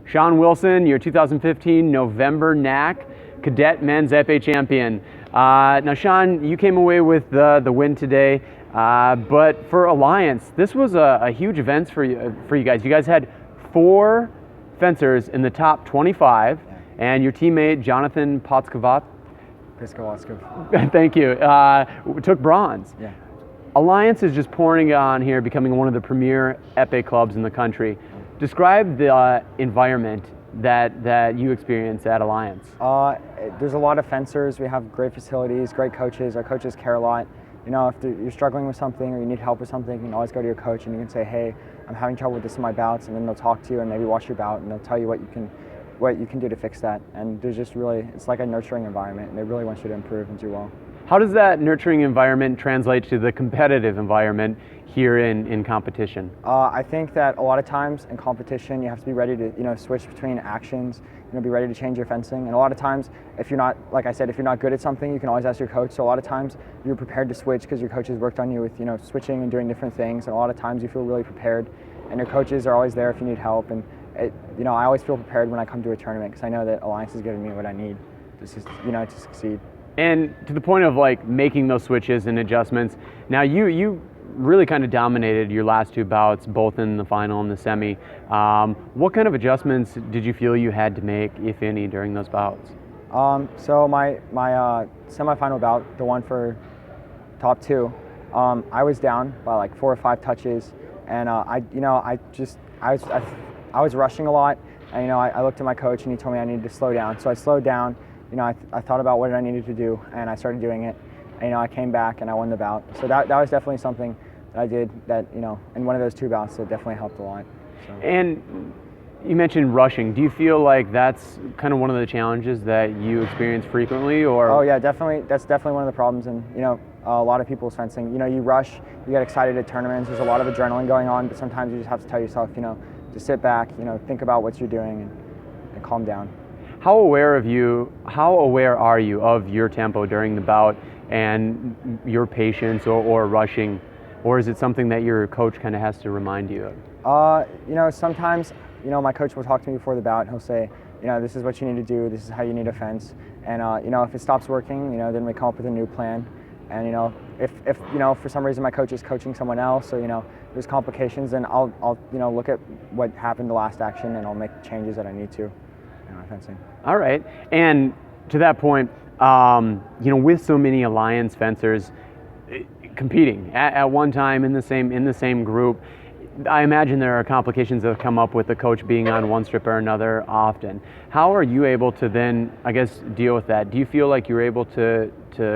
Sean Wilson, your 2015 November NYAC Cadet Men's Epee Champion. Now Sean, you came away with the win today, but for Alliance, this was a huge event for you guys. You guys had 4 fencers in the top 25, and your teammate Jonathan PISKOVATSKOV, thank you, took bronze. Yeah. Alliance is just pouring on here, becoming one of the premier epee clubs in the country. Describe the environment that you experience at Alliance. There's a lot of fencers. We have great facilities, great coaches. Our coaches care a lot. You know, if you're struggling with something or you need help with something, you can always go to your coach and you can say, hey, I'm having trouble with this in my bouts, and then they'll talk to you and maybe watch your bout and they'll tell you what you can do to fix that. And there's just really, it's like a nurturing environment, and they really want you to improve and do well. How does that nurturing environment translate to the competitive environment here in competition? I think that a lot of times in competition you have to be ready to switch between actions, be ready to change your fencing. And a lot of times if you're not, like I said, if you're not good at something, you can always ask your coach. So a lot of times you're prepared to switch because your coach has worked on you with switching and doing different things. And a lot of times you feel really prepared, and your coaches are always there if you need help. And I always feel prepared when I come to a tournament because I know that Alliance is giving me what I need to succeed. And to the point of like making those switches and adjustments, now you really kind of dominated your last 2 bouts, both in the final and the semi. What kind of adjustments did you feel you had to make, if any, during those bouts? So my semifinal bout, the one for top 2, I was down by like 4 or 5 touches, and I was rushing a lot, and I looked at my coach and he told me I needed to slow down. So I slowed down. I thought about what I needed to do, and I started doing it. And, I came back and I won the bout. So that was definitely something that I did that, in one of those 2 bouts that definitely helped a lot. So. And you mentioned rushing. Do you feel like that's kind of one of the challenges that you experience frequently, or? Oh yeah, definitely. That's definitely one of the problems. And, a lot of people's fencing, you rush, you get excited at tournaments. There's a lot of adrenaline going on, but sometimes you just have to tell yourself, to sit back, think about what you're doing and calm down. How aware are you of your tempo during the bout and your patience or rushing, or is it something that your coach kind of has to remind you of? Sometimes, my coach will talk to me before the bout. He'll say, this is what you need to do, this is how you need to fence. And, if it stops working, then we come up with a new plan. And, if for some reason my coach is coaching someone else, or, there's complications, then I'll look at what happened the last action and I'll make changes that I need to in my fencing. All right. And to that point, with so many Alliance fencers competing at one time in the same group, I imagine there are complications that come up with the coach being on one strip or another often. How are you able to then, I guess, deal with that? Do you feel like you're able to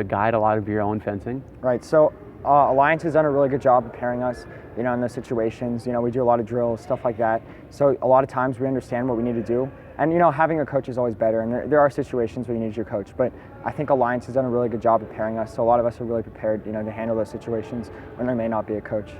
guide a lot of your own fencing? Right. So Alliance has done a really good job preparing us, in those situations. We do a lot of drills, stuff like that. So a lot of times we understand what we need to do. And, having a coach is always better. And there are situations where you need your coach. But I think Alliance has done a really good job preparing us. So a lot of us are really prepared, to handle those situations when there may not be a coach.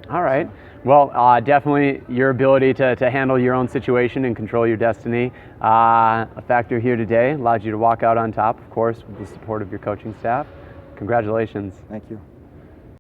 All right. Well, definitely your ability to handle your own situation and control your destiny, a factor here today, allowed you to walk out on top, of course, with the support of your coaching staff. Congratulations. Thank you.